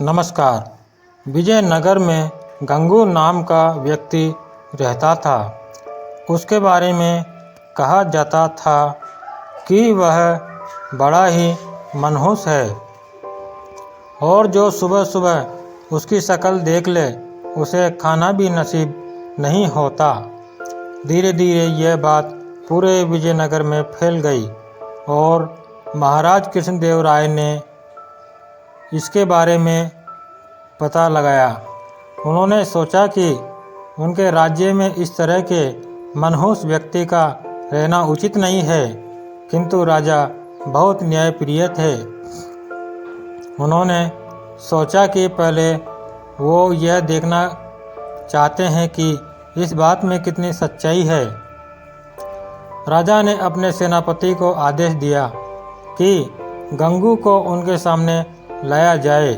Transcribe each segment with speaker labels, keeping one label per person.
Speaker 1: नमस्कार। विजयनगर में गंगू नाम का व्यक्ति रहता था। उसके बारे में कहा जाता था कि वह बड़ा ही मनहूस है और जो सुबह सुबह उसकी शक्ल देख ले उसे खाना भी नसीब नहीं होता। धीरे धीरे यह बात पूरे विजयनगर में फैल गई और महाराज कृष्णदेव राय ने इसके बारे में पता लगाया। उन्होंने सोचा कि उनके राज्य में इस तरह के मनहूस व्यक्ति का रहना उचित नहीं है, किंतु राजा बहुत न्यायप्रिय थे। उन्होंने सोचा कि पहले वो यह देखना चाहते हैं कि इस बात में कितनी सच्चाई है। राजा ने अपने सेनापति को आदेश दिया कि गंगू को उनके सामने लाया जाए।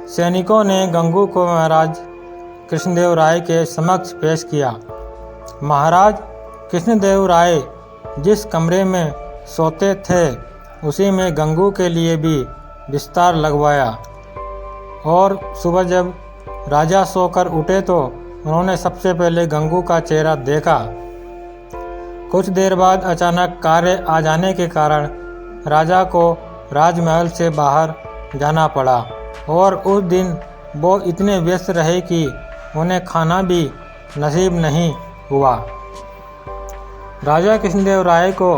Speaker 1: सैनिकों ने गंगू को महाराज कृष्णदेव राय के समक्ष पेश किया। महाराज कृष्णदेव राय जिस कमरे में सोते थे उसी में गंगू के लिए भी बिस्तर लगवाया और सुबह जब राजा सोकर उठे तो उन्होंने सबसे पहले गंगू का चेहरा देखा। कुछ देर बाद अचानक कार्य आ जाने के कारण राजा को राजमहल से बाहर जाना पड़ा और उस दिन वो इतने व्यस्त रहे कि उन्हें खाना भी नसीब नहीं हुआ। राजा कृष्णदेव राय को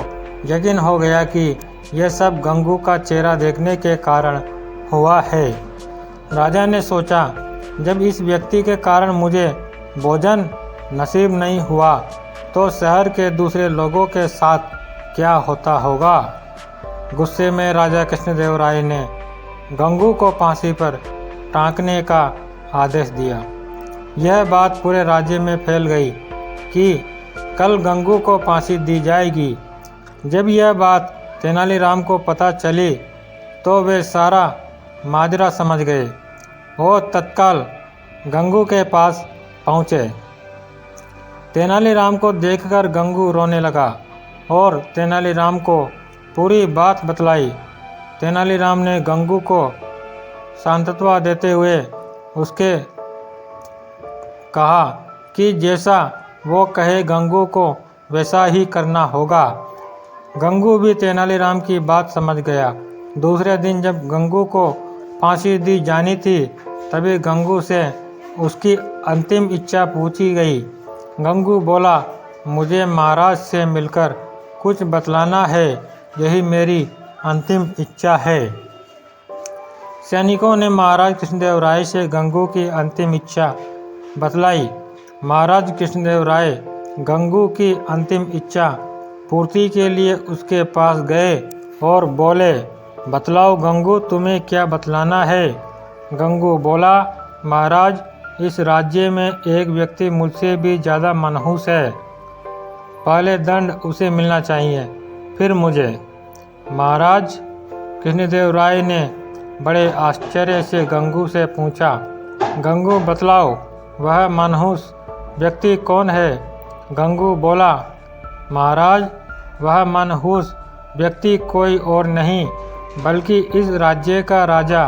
Speaker 1: यकीन हो गया कि यह सब गंगू का चेहरा देखने के कारण हुआ है। राजा ने सोचा, जब इस व्यक्ति के कारण मुझे भोजन नसीब नहीं हुआ तो शहर के दूसरे लोगों के साथ क्या होता होगा। गुस्से में राजा कृष्णदेव राय ने गंगू को फांसी पर टांगने का आदेश दिया। यह बात पूरे राज्य में फैल गई कि कल गंगू को फांसी दी जाएगी। जब यह बात तेनालीराम को पता चली तो वे सारा माजरा समझ गए और तत्काल गंगू के पास पहुँचे। तेनालीराम को देखकर गंगू रोने लगा और तेनालीराम को पूरी बात बतलाई। तेनालीराम ने गंगू को सांत्वना देते हुए उसके कहा कि जैसा वो कहे गंगू को वैसा ही करना होगा। गंगू भी तेनालीराम की बात समझ गया। दूसरे दिन जब गंगू को फांसी दी जानी थी तभी गंगू से उसकी अंतिम इच्छा पूछी गई। गंगू बोला, मुझे महाराज से मिलकर कुछ बतलाना है, यही मेरी अंतिम इच्छा है। सैनिकों ने महाराज कृष्णदेव राय से गंगू की अंतिम इच्छा बतलाई। महाराज कृष्णदेव राय गंगू की अंतिम इच्छा पूर्ति के लिए उसके पास गए और बोले, बतलाओ गंगू, तुम्हें क्या बतलाना है। गंगू बोला, महाराज, इस राज्य में एक व्यक्ति मुझसे भी ज़्यादा मनहूस है। पहले दंड उसे मिलना चाहिए, फिर मुझे। महाराज कृष्णदेव राय ने बड़े आश्चर्य से गंगू से पूछा, गंगू बतलाओ वह मनहूस व्यक्ति कौन है। गंगू बोला, महाराज, वह मनहूस व्यक्ति कोई और नहीं बल्कि इस राज्य का राजा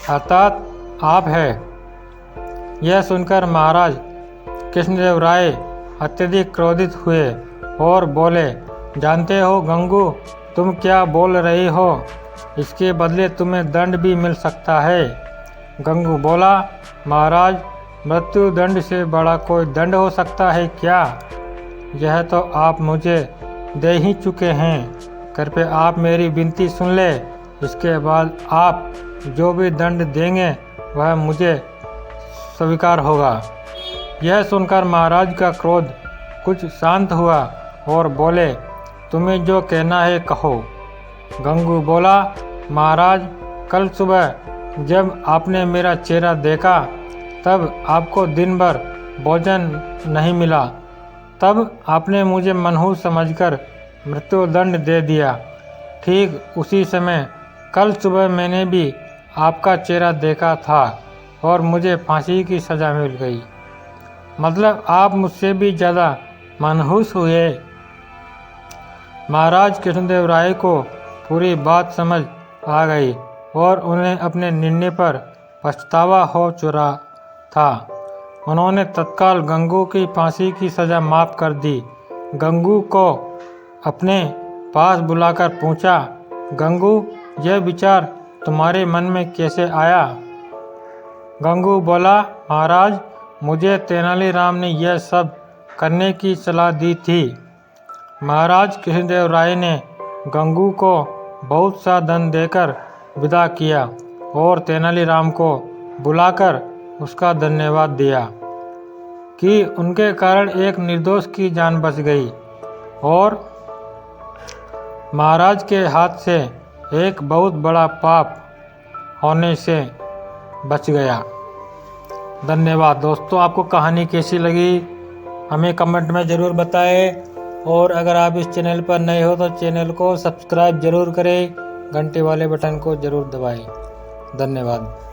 Speaker 1: अर्थात आप है। यह सुनकर महाराज कृष्णदेव राय अत्यधिक क्रोधित हुए और बोले, जानते हो गंगू, तुम क्या बोल रही हो, इसके बदले तुम्हें दंड भी मिल सकता है। गंगू बोला, महाराज, मृत्यु दंड से बड़ा कोई दंड हो सकता है क्या। यह तो आप मुझे दे ही चुके हैं। कृपया आप मेरी विनती सुन ले, इसके बाद आप जो भी दंड देंगे वह मुझे स्वीकार होगा। यह सुनकर महाराज का क्रोध कुछ शांत हुआ और बोले, तुम्हें जो कहना है कहो। गंगू बोला, महाराज, कल सुबह जब आपने मेरा चेहरा देखा तब आपको दिन भर भोजन नहीं मिला। तब आपने मुझे मनहूस समझकर मृत्युदंड दे दिया। ठीक उसी समय कल सुबह मैंने भी आपका चेहरा देखा था और मुझे फांसी की सज़ा मिल गई। मतलब आप मुझसे भी ज़्यादा मनहूस हुए। महाराज कृष्णदेव राय को पूरी बात समझ आ गई और उन्हें अपने निर्णय पर पछतावा हो चुका था। उन्होंने तत्काल गंगू की फांसी की सज़ा माफ़ कर दी। गंगू को अपने पास बुलाकर पूछा, गंगू, यह विचार तुम्हारे मन में कैसे आया? गंगू बोला, महाराज, मुझे तेनालीराम ने यह सब करने की सलाह दी थी। महाराज कृष्णदेव राय ने गंगू को बहुत सा धन देकर विदा किया और तेनालीराम को बुलाकर उसका धन्यवाद दिया कि उनके कारण एक निर्दोष की जान बच गई और महाराज के हाथ से एक बहुत बड़ा पाप होने से बच गया। धन्यवाद दोस्तों। आपको कहानी कैसी लगी हमें कमेंट में ज़रूर बताएं और अगर आप इस चैनल पर नए हो तो चैनल को सब्सक्राइब ज़रूर करें, घंटे वाले बटन को ज़रूर दबाएं। धन्यवाद।